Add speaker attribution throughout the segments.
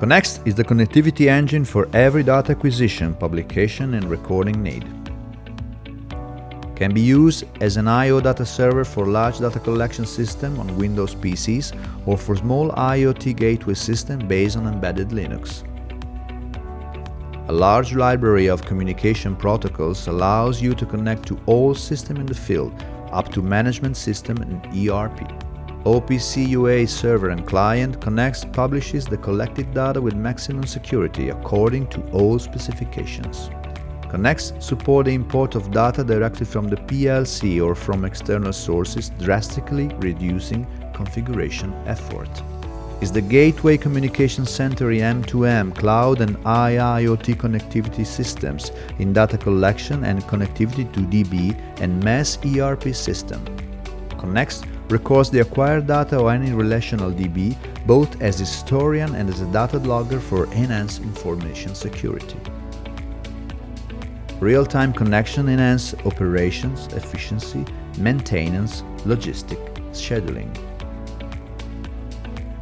Speaker 1: Connext is the connectivity engine for every data acquisition, publication and recording need. Can be used as an I/O data server for large data collection system on Windows PCs or for small IoT gateway system based on embedded Linux. A large library of communication protocols allows you to connect to all systems in the field, up to management system and ERP. OPC UA Server and client Connext publishes the collected data with maximum security according to all specifications. Connext support the import of data directly from the PLC or from external sources, drastically reducing configuration effort. Is the gateway communication center in M2M, cloud and IIoT connectivity systems in data collection and connectivity to DB and mass ERP system. Connext records the acquired data or any relational DB both as historian and as a data logger for enhanced information security. Real-time connection enhance operations, efficiency, maintenance, logistics, scheduling.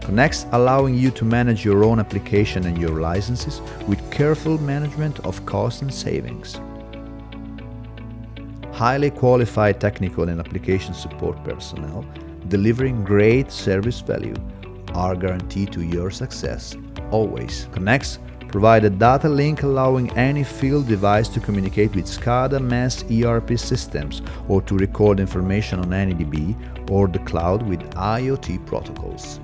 Speaker 1: Connext allowing you to manage your own application and your licenses with careful management of cost and savings. Highly qualified technical and application support personnel delivering great service value are guaranteed to your success. Always. Connext provide a data link allowing any field device to communicate with SCADA mass ERP systems or to record information on any DB or the cloud with IoT protocols.